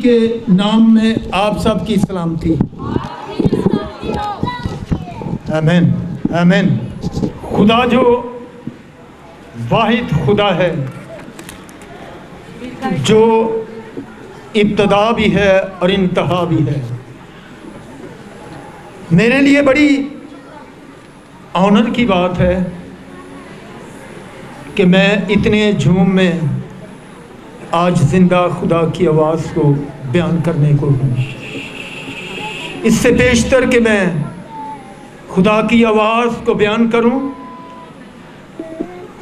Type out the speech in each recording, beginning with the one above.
کے نام میں آپ سب کی سلامتی۔ آمین آمین۔ خدا جو واحد خدا ہے، جو ابتدا بھی ہے اور انتہا بھی ہے، میرے لیے بڑی آنر کی بات ہے کہ میں اتنے جھوم میں آج زندہ خدا کی آواز کو بیان کرنے کو ہوں۔ اس سے بیشتر کہ میں خدا کی آواز کو بیان کروں،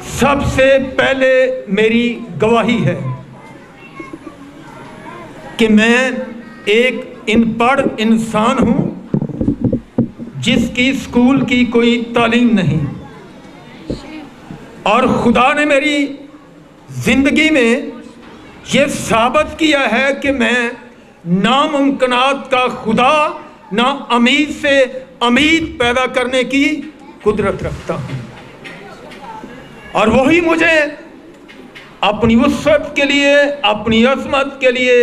سب سے پہلے میری گواہی ہے کہ میں ایک ان پڑھ انسان ہوں جس کی اسکول کی کوئی تعلیم نہیں، اور خدا نے میری زندگی میں یہ ثابت کیا ہے کہ میں ناممکنات کا خدا، نا امید سے امید پیدا کرنے کی قدرت رکھتا ہوں، اور وہی مجھے اپنی وسعت کے لیے، اپنی عظمت کے لیے،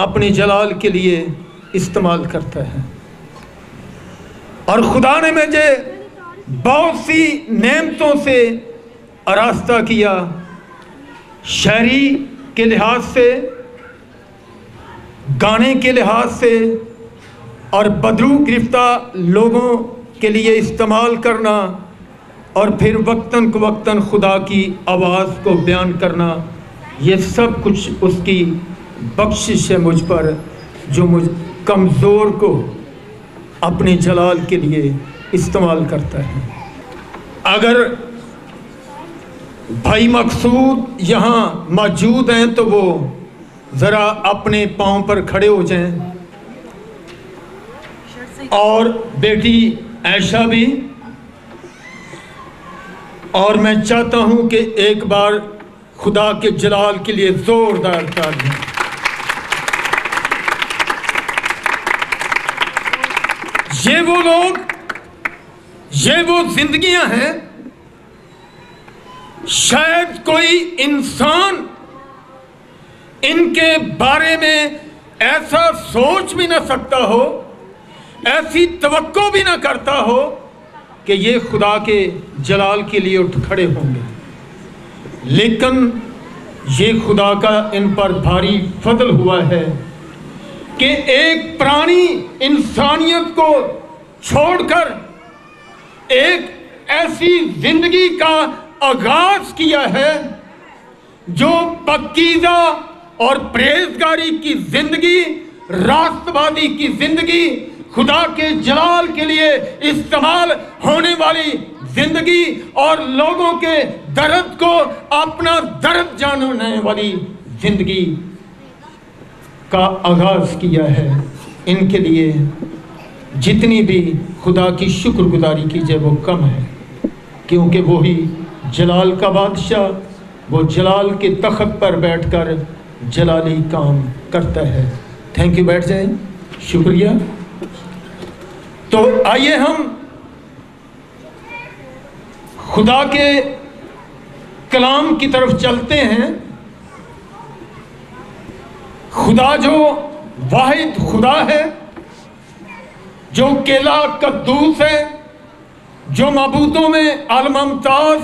اپنی جلال کے لیے استعمال کرتا ہے۔ اور خدا نے مجھے بہت سی نعمتوں سے آراستہ کیا، شاعری کے لحاظ سے، گانے کے لحاظ سے، اور بدرو گرفتہ لوگوں کے لیے استعمال کرنا، اور پھر وقتاً وقتاً خدا کی آواز کو بیان کرنا، یہ سب کچھ اس کی بخشش ہے مجھ پر، جو مجھ کمزور کو اپنے جلال کے لیے استعمال کرتا ہے۔ اگر بھائی مقصود یہاں موجود ہیں تو وہ ذرا اپنے پاؤں پر کھڑے ہو جائیں، اور بیٹی عائشہ بھی، اور میں چاہتا ہوں کہ ایک بار خدا کے جلال کے لیے زوردار تالیاں۔ یہ وہ لوگ، یہ وہ زندگیاں ہیں، شاید کوئی انسان ان کے بارے میں ایسا سوچ بھی نہ سکتا ہو، ایسی توقع بھی نہ کرتا ہو کہ یہ خدا کے جلال کے لیے اٹھ کھڑے ہوں گے، لیکن یہ خدا کا ان پر بھاری فضل ہوا ہے کہ ایک پرانی انسانیت کو چھوڑ کر ایک ایسی زندگی کا آغاز کیا ہے جو پاکیزہ اور پرہیزگاری کی زندگی، راست بازی کی زندگی، خدا کے جلال کے لیے استعمال ہونے والی زندگی، اور لوگوں کے درد کو اپنا درد جاننے والی زندگی کا آغاز کیا ہے۔ ان کے لیے جتنی بھی خدا کی شکر گزاری کیجیے وہ کم ہے، کیونکہ وہی جلال کا بادشاہ، وہ جلال کے تخت پر بیٹھ کر جلالی کام کرتا ہے۔ تھینک یو، بیٹھ جائیں، شکریہ۔ تو آئیے ہم خدا کے کلام کی طرف چلتے ہیں۔ خدا جو واحد خدا ہے، جو کیلا قدوس ہے، جو معبودوں میں عالم ممتاز،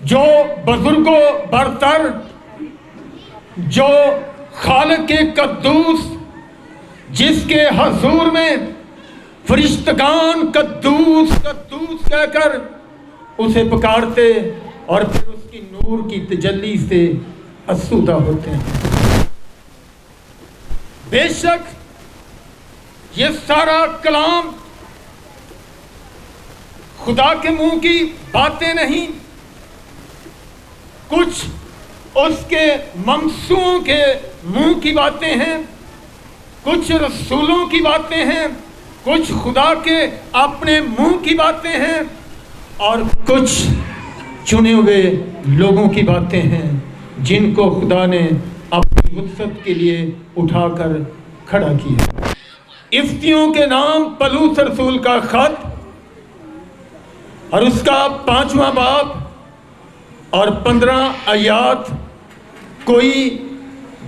جو بزرگوں برتر، جو خالق قدوس، جس کے حضور میں فرشتگان قدوس قدوس کہہ کر اسے پکارتے اور پھر اس کی نور کی تجلی سے آسودہ ہوتے ہیں۔ بے شک یہ سارا کلام خدا کے منہ کی باتیں نہیں، کچھ اس کے ممسوحوں کے منہ کی باتیں ہیں، کچھ رسولوں کی باتیں ہیں، کچھ خدا کے اپنے منہ کی باتیں ہیں، اور کچھ چنے ہوئے لوگوں کی باتیں ہیں جن کو خدا نے اپنی وسعت کے لیے اٹھا کر کھڑا کیا۔ افسیوں کے نام پلوس رسول کا خط اور اس کا 5واں باب اور 15 آیات کوئی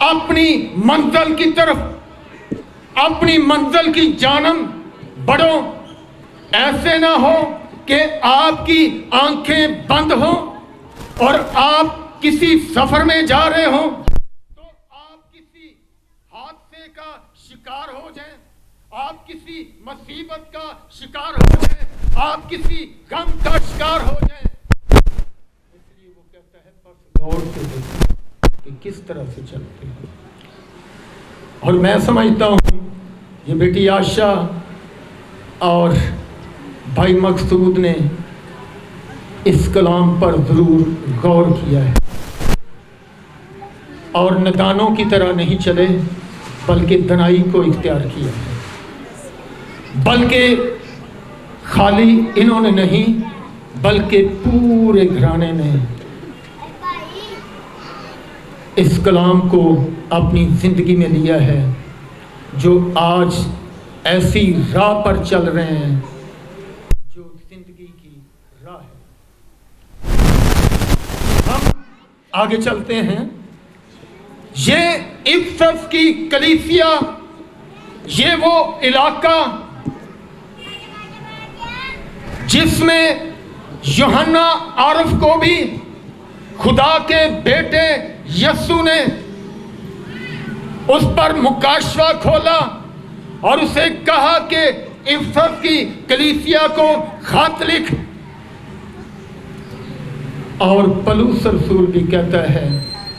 اپنی منزل کی طرف، اپنی منزل کی جانب بڑھو. ایسے نہ ہو کہ آپ کی آنکھیں بند ہوں اور آپ کسی سفر میں جا رہے ہوں تو آپ کسی حادثے کا شکار ہو جائیں، آپ کسی مصیبت کا شکار ہو جائیں، آپ کسی غم کا شکار ہو جائیں. اس لیے وہ کہتا ہے بس غور سے دیکھو کہ کس طرح سے چلتے ہیں. اور میں سمجھتا ہوں یہ بیٹی عائشہ اور بھائی مقصود نے اس کلام پر ضرور غور کیا ہے اور نادانوں کی طرح نہیں چلے بلکہ دنائی کو اختیار کیا ہے. بلکہ خالی انہوں نے نہیں بلکہ پورے گھرانے نے اس کلام کو اپنی زندگی میں لیا ہے، جو آج ایسی راہ پر چل رہے ہیں جو زندگی کی راہ ہے. ہم آگے چلتے ہیں. یہ افسس کی کلیسیا، یہ وہ علاقہ جس میں یوحنا عارف کو بھی خدا کے بیٹے یسوع نے اس پر مکاشفہ کھولا اور اسے کہا کہ افسس کی کلیسیا کو خط لکھ. اور پولس رسول بھی کہتا ہے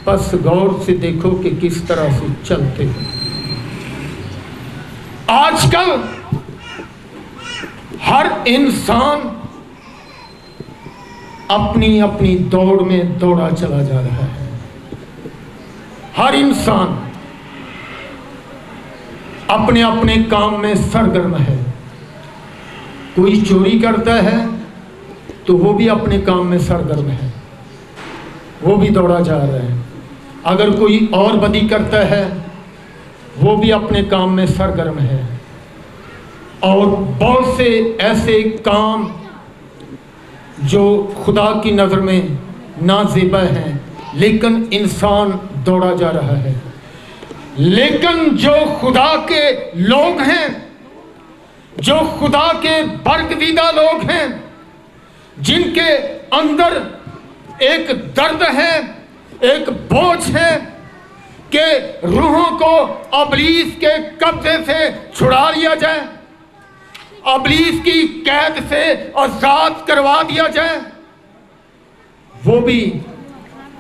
بس غور سے دیکھو کہ کس طرح سے چلتے ہیں. آج کل ہر انسان اپنی اپنی دوڑ میں دوڑا چلا جا رہا ہے. ہر انسان اپنے اپنے کام میں سرگرم ہے. کوئی چوری کرتا ہے تو وہ بھی اپنے کام میں سرگرم ہے، وہ بھی دوڑا جا رہا ہے. اگر کوئی اور بدی کرتا ہے وہ بھی اپنے کام میں سرگرم ہے. اور بہت سے ایسے کام جو خدا کی نظر میں نازیبا ہیں لیکن انسان دوڑا جا رہا ہے. لیکن جو خدا کے لوگ ہیں، جو خدا کے برگزیدہ لوگ ہیں، جن کے اندر ایک درد ہے، ایک بوجھ ہے کہ روحوں کو ابلیس کے قبضے سے چھڑا لیا جائے، ابلیس کی قید سے آزاد کروا دیا جائے، وہ بھی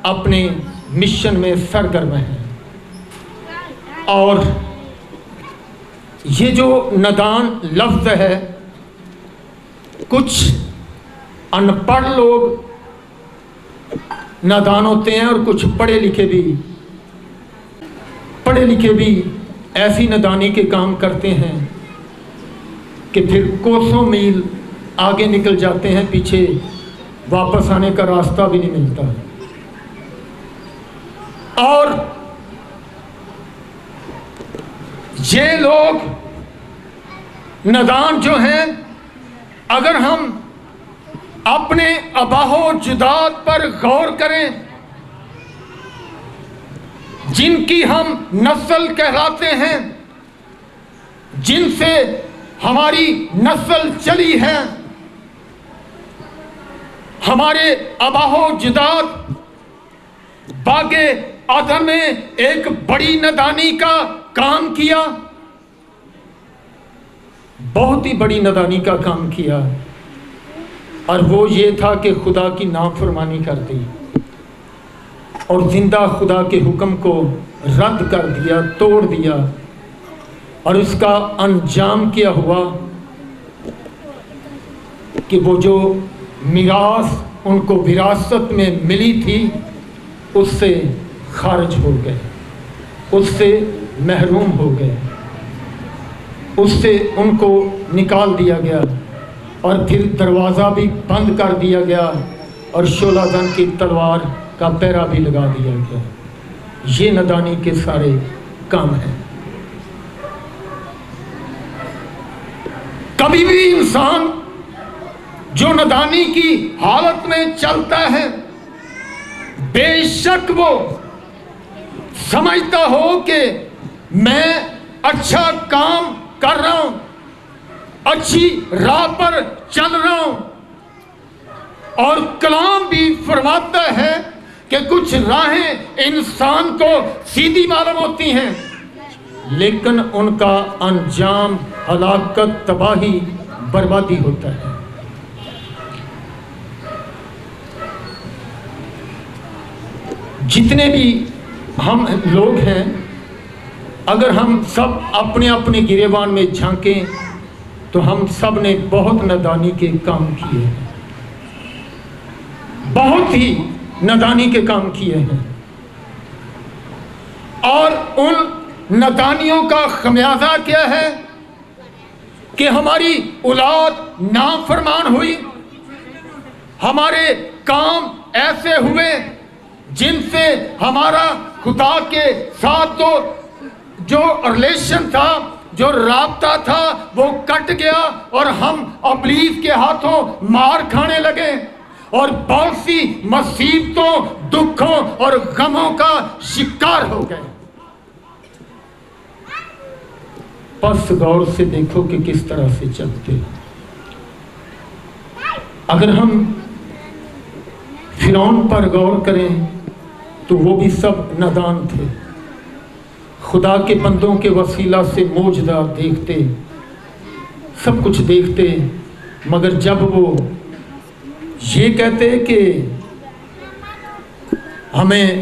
اپنے مشن میں سرگرم ہیں. اور یہ جو نادان لفظ ہے، کچھ ان پڑھ لوگ نادان ہوتے ہیں اور کچھ پڑھے لکھے بھی ایسی نادانی کے کام کرتے ہیں کہ پھر کوسوں میل آگے نکل جاتے ہیں، پیچھے واپس آنے کا راستہ بھی نہیں ملتا. اور یہ لوگ نادان جو ہیں، اگر ہم اپنے آباء و اجداد پر غور کریں جن کی ہم نسل کہلاتے ہیں، جن سے ہماری نسل چلی ہے، ہمارے آباء و اجداد باغ عدن میں ایک بڑی نادانی کا کام کیا، بہت ہی بڑی نادانی کا کام کیا. اور وہ یہ تھا کہ خدا کی نافرمانی کر دی اور زندہ خدا کے حکم کو رد کر دیا، توڑ دیا. اور اس کا انجام کیا ہوا کہ وہ جو میراث ان کو وراثت میں ملی تھی اس سے خارج ہو گئے، اس سے محروم ہو گئے، اس سے ان کو نکال دیا گیا اور پھر دروازہ بھی بند کر دیا گیا اور شعلہ زن کی تلوار کا پیرا بھی لگا دیا گیا. یہ نادانی کے سارے کام ہیں. کبھی بھی انسان جو نادانی کی حالت میں چلتا ہے، بے شک وہ سمجھتا ہو کہ میں اچھا کام کر رہا ہوں، اچھی راہ پر چل رہا ہوں، اور کلام بھی فرماتا ہے کہ کچھ راہیں انسان کو سیدھی معلوم ہوتی ہیں لیکن ان کا انجام ہلاکت، تباہی، بربادی ہوتا ہے۔ جتنے بھی ہم لوگ ہیں، اگر ہم سب اپنے اپنے گریبان میں جھانکیں تو ہم سب نے بہت نادانی کے کام کیے ہیں، بہت ہی نادانی کے کام کیے ہیں، اور ان نادانیوں کا خمیازہ کیا ہے کہ ہماری اولاد نافرمان ہوئی، ہمارے کام ایسے ہوئے جن سے ہمارا خدا کے ساتھ جو ریلیشن تھا، جو رابطہ تھا، وہ کٹ گیا اور ہم ابلیس کے ہاتھوں مار کھانے لگے اور بہت سی مصیبتوں، دکھوں اور غموں کا شکار ہو گئے۔ پس غور سے دیکھو کہ کس طرح سے چلتے۔ اگر ہم فرعون پر غور کریں تو وہ بھی سب نادان تھے، خدا کے بندوں کے وسیلہ سے معجزات دیکھتے، سب کچھ دیکھتے، مگر جب وہ یہ کہتے کہ ہمیں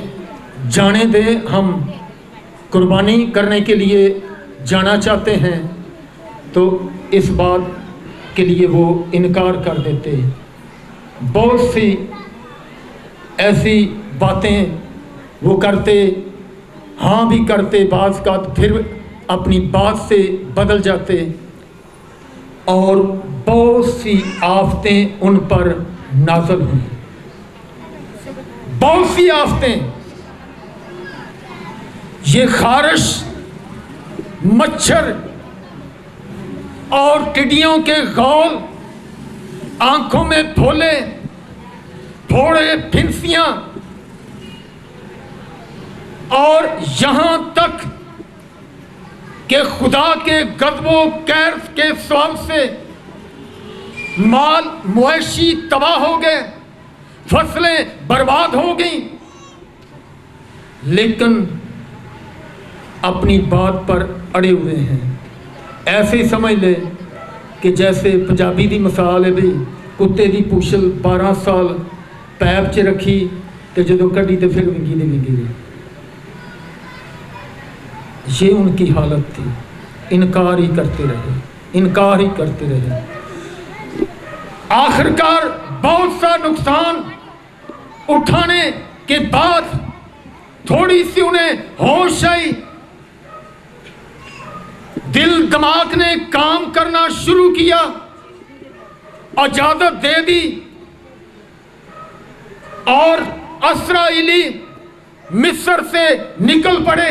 جانے دے، ہم قربانی کرنے کے لیے جانا چاہتے ہیں، تو اس بات کے لیے وہ انکار کر دیتے۔ بہت سی ایسی باتیں وہ کرتے، ہاں بھی کرتے، بعض کا پھر اپنی بات سے بدل جاتے، اور بہت سی آفتیں ان پر نازل ہوئی، بہت سی آفتیں۔ یہ خارش، مچھر اور ٹڈیوں کے غول، آنکھوں میں پھولے، پھوڑے، پھنسیاں، اور یہاں تک کہ خدا کے غضب و قہر کے سبب سے مال مویشی تباہ ہو گئے، فصلیں برباد ہو گئیں، لیکن اپنی بات پر اڑے ہوئے ہیں۔ ایسے ہی سمجھ لے کہ جیسے پنجابی دی مثال ہے بھی، کتے دی پوچھل 12 سال پیپ چ رکھی تے جدو کڈی تے پھر ونگی دے ونگی دے۔ یہ ان کی حالت تھی، انکار ہی کرتے رہے، انکار ہی کرتے رہے۔ آخرکار بہت سا نقصان اٹھانے کے بعد تھوڑی سی انہیں ہوش آئی، دل دماغ نے کام کرنا شروع کیا، اجازت دے دی، اور اسرائیلی مصر سے نکل پڑے،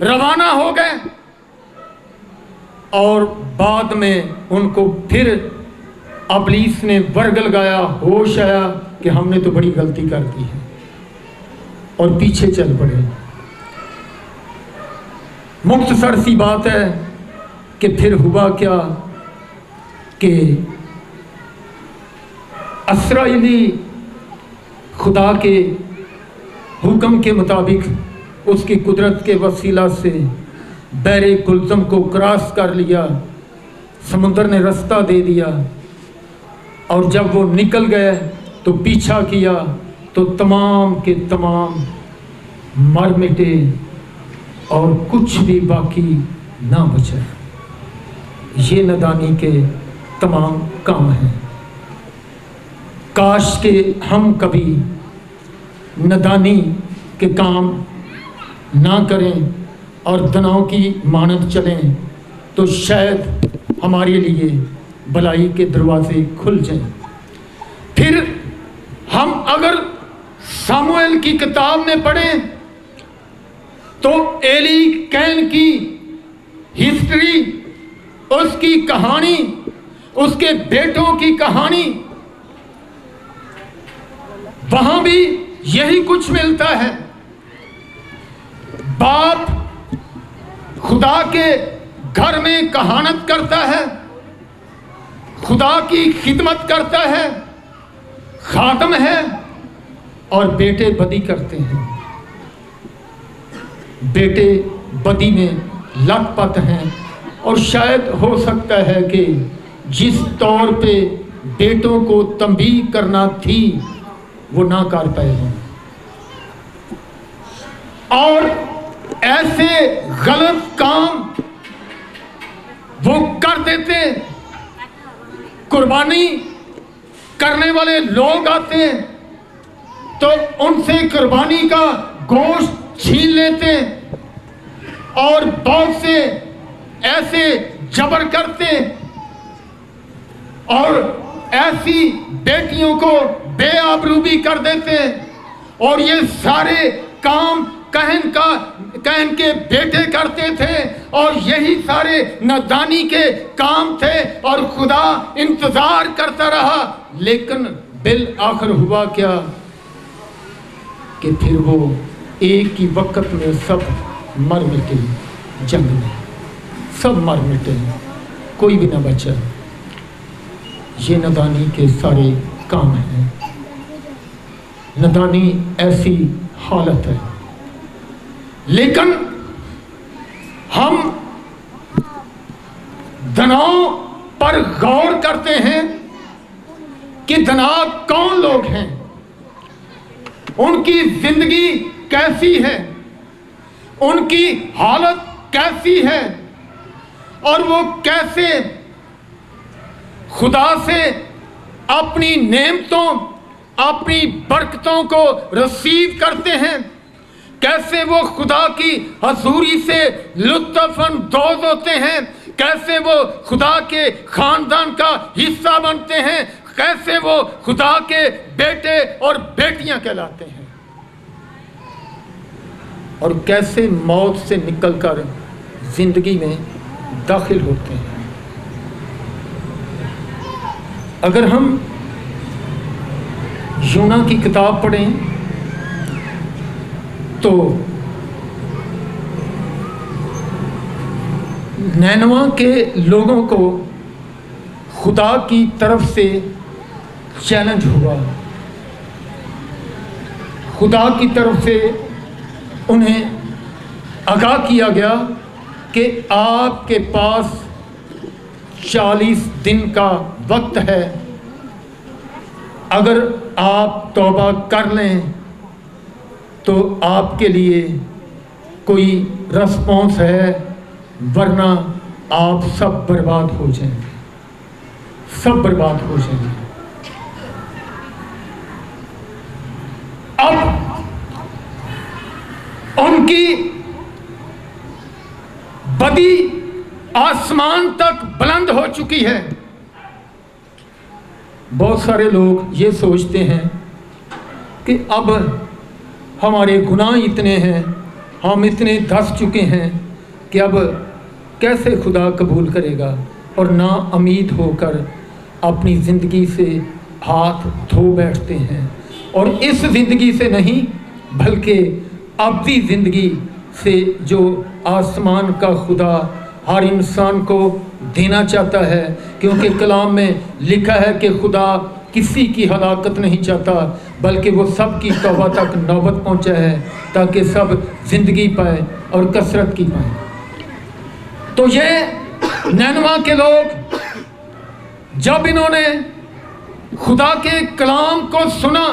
روانہ ہو گئے، اور بعد میں ان کو پھر ابلیس نے ورگ لگایا، ہوش آیا کہ ہم نے تو بڑی غلطی کر دی ہے، اور پیچھے چل پڑے۔ مختصر سی بات ہے کہ پھر ہوا کیا کہ اسرائیلی خدا کے حکم کے مطابق اس کی قدرت کے وسیلہ سے بحر کلثم کو کراس کر لیا، سمندر نے رستہ دے دیا، اور جب وہ نکل گئے تو پیچھا کیا تو تمام کے تمام مر مٹے اور کچھ بھی باقی نہ بچا۔ یہ نادانی کے تمام کام ہیں۔ کاش کہ ہم کبھی نادانی کے کام نہ کریں اور دناؤں کی مانند چلیں، تو شاید ہمارے لیے بلائی کے دروازے کھل جائیں۔ پھر ہم اگر ساموئیل کی کتاب میں پڑھیں تو ایلی کین کی ہسٹری، اس کی کہانی، اس کے بیٹوں کی کہانی، وہاں بھی یہی کچھ ملتا ہے۔ باپ خدا کے گھر میں کہانت کرتا ہے، خدا کی خدمت کرتا ہے، خادم ہے، اور بیٹے بدی کرتے ہیں، بیٹے بدی میں لت پت ہیں، اور شاید ہو سکتا ہے کہ جس طور پہ بیٹوں کو تنبیہ کرنا تھی وہ نہ کر پائے ہوں، اور ایسے غلط کام وہ کر دیتے، قربانی کرنے والے لوگ آتے تو ان سے قربانی کا گوشت چھین لیتے، اور بہت سے ایسے جبر کرتے، اور ایسی بیٹیوں کو بے آبرو بھی کر دیتے، اور یہ سارے کام کہن کے بیٹے کرتے تھے، اور یہی سارے نادانی کے کام تھے، اور خدا انتظار کرتا رہا، لیکن بالآخر ہوا کیا کہ پھر وہ ایک ہی وقت میں سب مر مٹے، جنگ میں سب مر مٹے، کوئی بھی نہ بچا۔ یہ نادانی کے سارے کام ہیں، نادانی ایسی حالت ہے۔ لیکن ہم دناؤں پر غور کرتے ہیں کہ دناؤ کون لوگ ہیں، ان کی زندگی کیسی ہے، ان کی حالت کیسی ہے، اور وہ کیسے خدا سے اپنی نعمتوں، اپنی برکتوں کو ریسیو کرتے ہیں، کیسے وہ خدا کی حضوری سے لطف اندوز ہوتے ہیں، کیسے وہ خدا کے خاندان کا حصہ بنتے ہیں، کیسے وہ خدا کے بیٹے اور بیٹیاں کہلاتے ہیں، اور کیسے موت سے نکل کر زندگی میں داخل ہوتے ہیں۔ اگر ہم یونا کی کتاب پڑھیں تو نینوا کے لوگوں کو خدا کی طرف سے چیلنج ہوا، خدا کی طرف سے انہیں آگاہ کیا گیا کہ آپ کے پاس 40 دن کا وقت ہے، اگر آپ توبہ کر لیں تو آپ کے لیے کوئی رسپانس ہے، ورنہ آپ سب برباد ہو جائیں، سب برباد ہو جائیں۔ اب ان کی بدی آسمان تک بلند ہو چکی ہے۔ بہت سارے لوگ یہ سوچتے ہیں کہ اب ہمارے گناہ اتنے ہیں، ہم اتنے دھس چکے ہیں کہ اب کیسے خدا قبول کرے گا، اور نا امید ہو کر اپنی زندگی سے ہاتھ دھو بیٹھتے ہیں، اور اس زندگی سے نہیں بلکہ ابدی زندگی سے جو آسمان کا خدا ہر انسان کو دینا چاہتا ہے، کیونکہ کلام میں لکھا ہے کہ خدا کسی کی ہلاکت نہیں چاہتا بلکہ وہ سب کی توبہ تک نوبت پہنچا ہے تاکہ سب زندگی پائے اور کثرت کی پائیں۔ تو یہ نینوا کے لوگ جب انہوں نے خدا کے کلام کو سنا،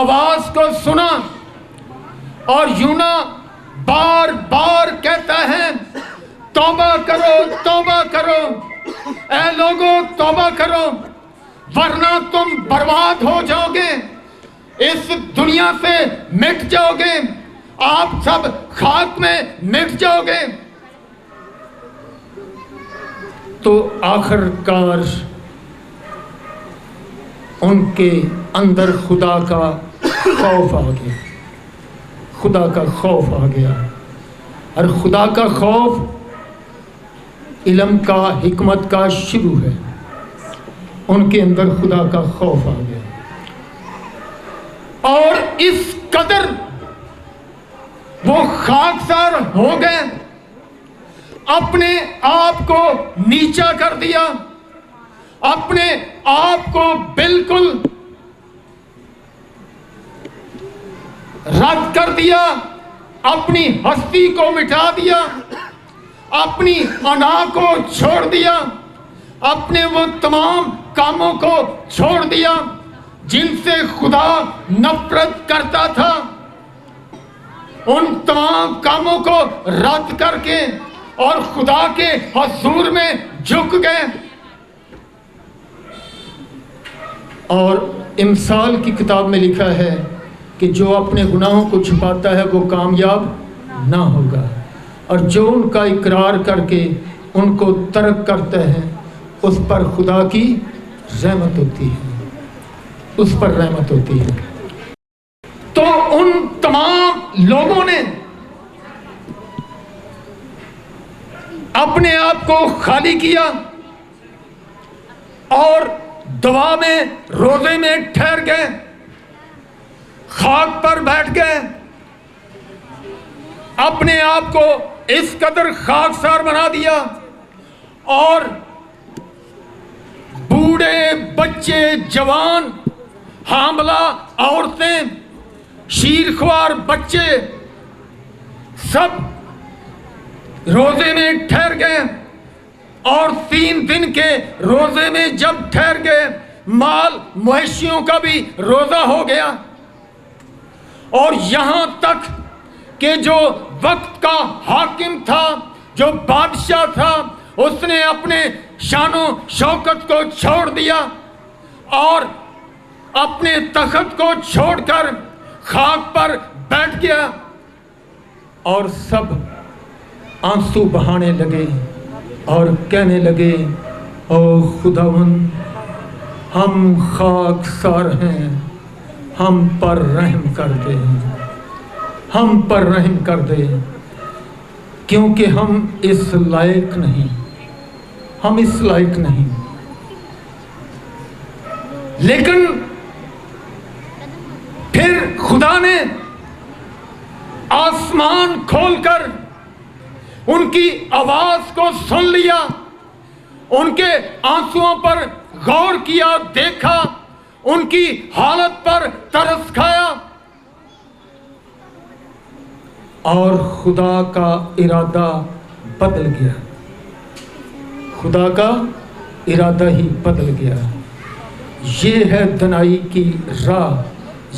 آواز کو سنا، اور یونا بار بار کہتا ہے توبہ کرو، توبہ کرو، اے لوگو توبہ کرو، ورنہ تم برباد ہو جاؤ گے، اس دنیا سے مٹ جاؤ گے، آپ سب خاک میں مٹ جاؤ گے۔ تو آخر کار ان کے اندر خدا کا خوف آ گیا، خدا کا خوف آ گیا، اور خدا کا خوف علم کا، حکمت کا شروع ہے۔ ان کے اندر خدا کا خوف آ گیا، اور اس قدر وہ خاکسار ہو گئے، اپنے آپ کو نیچا کر دیا، اپنے آپ کو بالکل رد کر دیا، اپنی ہستی کو مٹا دیا، اپنی انا کو چھوڑ دیا، اپنے وہ تمام کاموں کو چھوڑ دیا جن سے خدا نفرت کرتا تھا، ان تمام کاموں کو رد کر کے اور خدا کے حضور میں جھک گئے۔ اور امثال کی کتاب میں لکھا ہے کہ جو اپنے گناہوں کو چھپاتا ہے وہ کامیاب نہ ہوگا، اور جو ان کا اقرار کر کے ان کو ترک کرتا ہے اس پر خدا کی رحمت ہوتی ہے، اس پر رحمت ہوتی ہے۔ تو ان تمام لوگوں نے اپنے آپ کو خالی کیا اور دعا میں، روزے میں ٹھہر گئے، خاک پر بیٹھ گئے، اپنے آپ کو اس قدر خاکسار بنا دیا، اور بوڑھے، بچے، جوان، حاملہ عورتیں، شیرخوار بچے سب روزے میں ٹھہر گئے، اور 3 دن کے روزے میں جب ٹھہر گئے مال مویشیوں کا بھی روزہ ہو گیا، اور یہاں تک کہ جو وقت کا حاکم تھا، جو بادشاہ تھا، اس نے اپنے شان و شوکت کو چھوڑ دیا اور اپنے تخت کو چھوڑ کر خاک پر بیٹھ گیا، اور سب آنسو بہانے لگے اور کہنے لگے، او خداوند ہم خاکسار ہیں، ہم پر رحم کر دے، ہم پر رحم کر دے، کیونکہ ہم اس لائق نہیں، ہم اس لائق نہیں۔ لیکن پھر خدا نے آسمان کھول کر ان کی آواز کو سن لیا، ان کے آنسوؤں پر غور کیا، دیکھا، ان کی حالت پر ترس کھایا، اور خدا کا ارادہ بدل گیا، خدا کا ارادہ ہی بدل گیا۔ یہ ہے دنائی کی راہ،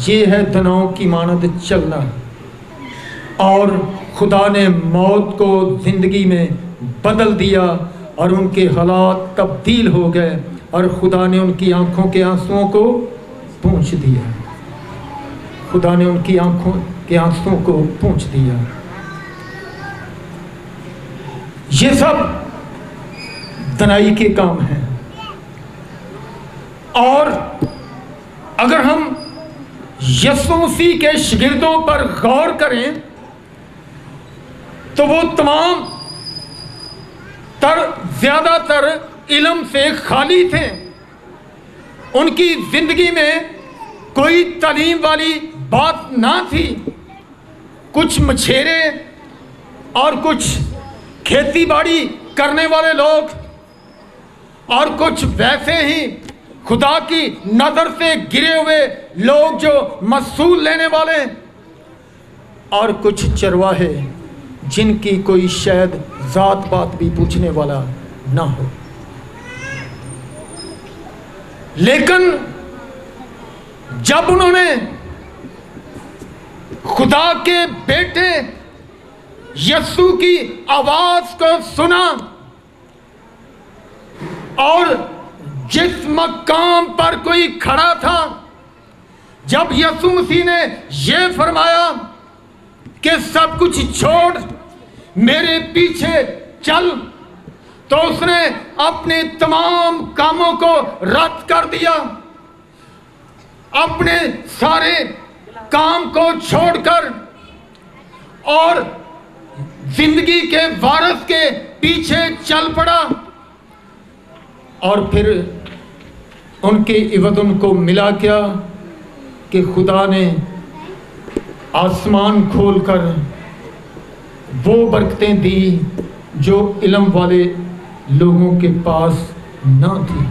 یہ ہے دناؤں کی مانند چلنا، اور خدا نے موت کو زندگی میں بدل دیا اور ان کے حالات تبدیل ہو گئے، اور خدا نے ان کی آنکھوں کے آنسوؤں کو پونچھ دیا، خدا نے ان کی آنکھوں کے آنسوؤں کو پونچھ دیا۔ یہ سب دنائی کے کام ہیں، اور اگر ہم یسوع مسیح کے شاگردوں پر غور کریں تو وہ تمام زیادہ تر علم سے خالی تھے، ان کی زندگی میں کوئی تعلیم والی بات نہ تھی، کچھ مچھیرے اور کچھ کھیتی باڑی کرنے والے لوگ، اور کچھ ویسے ہی خدا کی نظر سے گرے ہوئے لوگ جو محصول لینے والے، اور کچھ چرواہے جن کی کوئی شاید ذات بات بھی پوچھنے والا نہ ہو۔ لیکن جب انہوں نے خدا کے بیٹے یسوع کی آواز کو سنا، اور جس مقام پر کوئی کھڑا تھا، جب یسوع مسیح نے یہ فرمایا کہ سب کچھ چھوڑ میرے پیچھے چل، تو اس نے اپنے تمام کاموں کو رد کر دیا، اپنے سارے کام کو چھوڑ کر اور زندگی کے وارث کے پیچھے چل پڑا، اور پھر ان کے عوض ان کو ملا کیا کہ خدا نے آسمان کھول کر وہ برکتیں دی جو علم والے لوگوں کے پاس نہ تھی.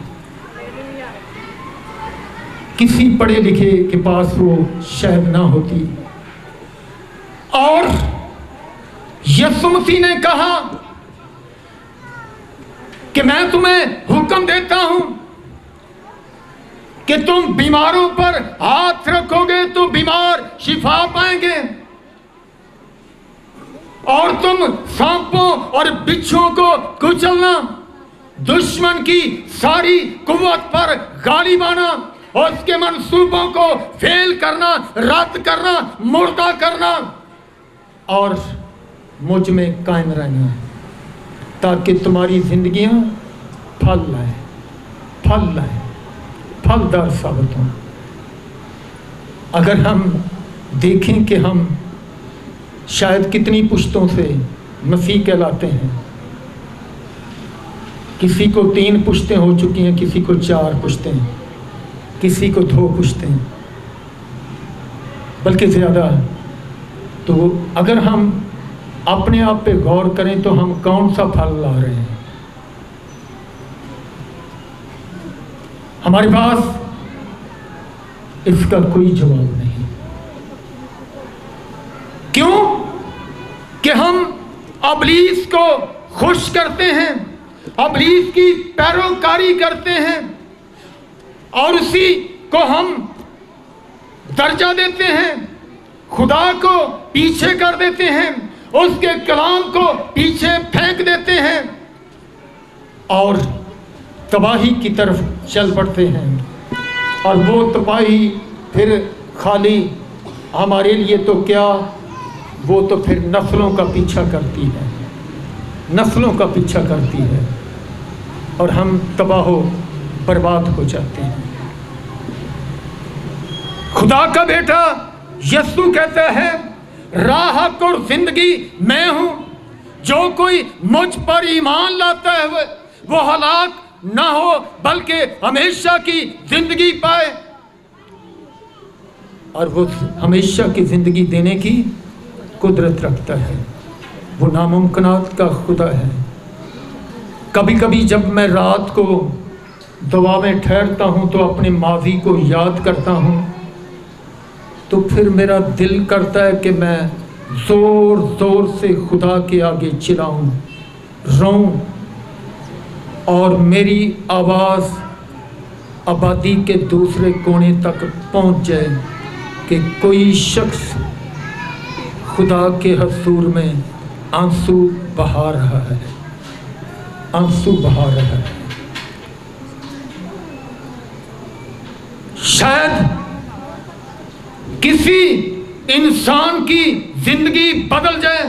کسی پڑھے لکھے کے پاس وہ شاید نہ ہوتی. اور یسوع مسیح نے کہا کہ میں تمہیں حکم دیتا ہوں کہ تم بیماروں پر ہاتھ رکھو گے تو بیمار شفا پائیں گے، اور تم سانپوں اور بچھوؤں کو کچلنا، دشمن کی ساری قوت پر غالب آنا، اور اس کے منصوبوں کو فیل کرنا، رد کرنا، مردہ کرنا، اور مجھ میں قائم رہنا، تاکہ تمہاری زندگیاں پھل لائیں، پھل لائیں، پھلدار ثابت ہوں. اگر ہم دیکھیں کہ ہم شاید کتنی پشتوں سے مسیح کہلاتے ہیں، کسی کو 3 پشتیں ہو چکی ہیں، کسی کو 4 پشتیں، کسی کو 2 پشتیں، بلکہ زیادہ. تو اگر ہم اپنے آپ پہ غور کریں تو ہم کون سا پھل لا رہے ہیں؟ ہمارے پاس اس کا کوئی جواب نہیں. کیوں کہ ہم ابلیس کو خوش کرتے ہیں، ابلیس کی پیروکاری کرتے ہیں، اور اسی کو ہم درجہ دیتے ہیں، خدا کو پیچھے کر دیتے ہیں، اس کے کلام کو پیچھے پھینک دیتے ہیں، اور تباہی کی طرف چل پڑتے ہیں. اور وہ تباہی پھر خالی ہمارے لیے تو کیا، وہ تو پھر نسلوں کا پیچھا کرتی ہے، نسلوں کا پیچھا کرتی ہے، اور ہم تباہ و برباد ہو جاتے ہیں. خدا کا بیٹا یسوع کہتا ہے، راہ، حق اور زندگی میں ہوں، جو کوئی مجھ پر ایمان لاتا ہے وہ ہلاک نہ ہو بلکہ ہمیشہ کی زندگی پائے. اور وہ ہمیشہ کی زندگی دینے کی قدرت رکھتا ہے. وہ ناممکنات کا خدا ہے. کبھی کبھی جب میں رات کو دعا میں ٹھہرتا ہوں تو اپنے ماضی کو یاد کرتا ہوں، تو پھر میرا دل کرتا ہے کہ میں زور زور سے خدا کے آگے چلاؤں، روؤں، اور میری آواز آبادی کے دوسرے کونے تک پہنچ جائے کہ کوئی شخص خدا کے حضور میں آنسو بہا رہا ہے، آنسو بہا رہا ہے. شاید کسی انسان کی زندگی بدل جائے،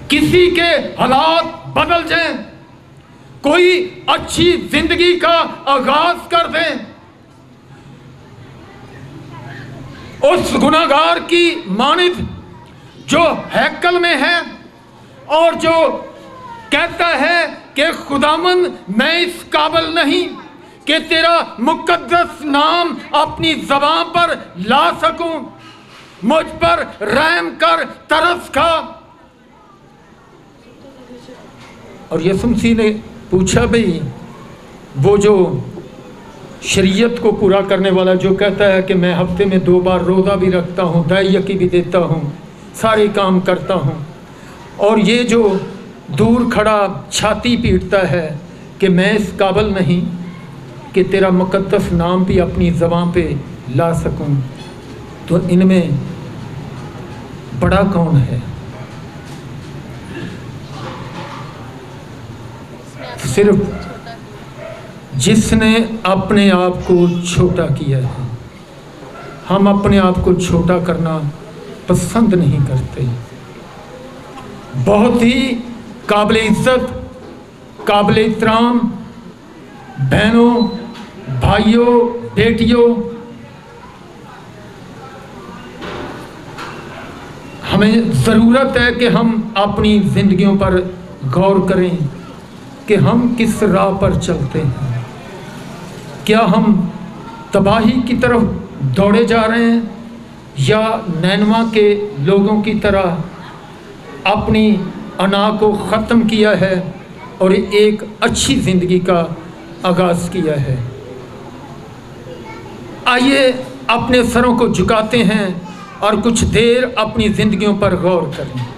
کسی کے حالات بدل جائیں، کوئی اچھی زندگی کا آغاز کر دیں. اس گناہگار کی مانند جو ہیکل میں ہے اور جو کہتا ہے کہ خداوند میں اس قابل نہیں کہ تیرا مقدس نام اپنی زبان پر لا سکوں، مجھ پر رحم کر، ترس کھا. اور یسوع مسیح نے پوچھا، بھئی وہ جو شریعت کو پورا کرنے والا جو کہتا ہے کہ میں ہفتے میں 2 بار روزہ بھی رکھتا ہوں، دائی یکی بھی دیتا ہوں، سارے کام کرتا ہوں، اور یہ جو دور کھڑا چھاتی پیٹتا ہے کہ میں اس قابل نہیں کہ تیرا مقدس نام بھی اپنی زبان پہ لا سکوں، تو ان میں بڑا کون ہے؟ صرف جس نے اپنے آپ کو چھوٹا کیا ہے. ہم اپنے آپ کو چھوٹا کرنا پسند نہیں کرتے. بہت ہی قابل عزت، قابل احترام بہنوں، بھائیوں، بیٹیوں، ہمیں ضرورت ہے کہ ہم اپنی زندگیوں پر غور کریں کہ ہم کس راہ پر چلتے ہیں. کیا ہم تباہی کی طرف دوڑے جا رہے ہیں یا نینوا کے لوگوں کی طرح اپنی انا کو ختم کیا ہے اور ایک اچھی زندگی کا آغاز کیا ہے؟ آئیے اپنے سروں کو جھکاتے ہیں اور کچھ دیر اپنی زندگیوں پر غور کریں۔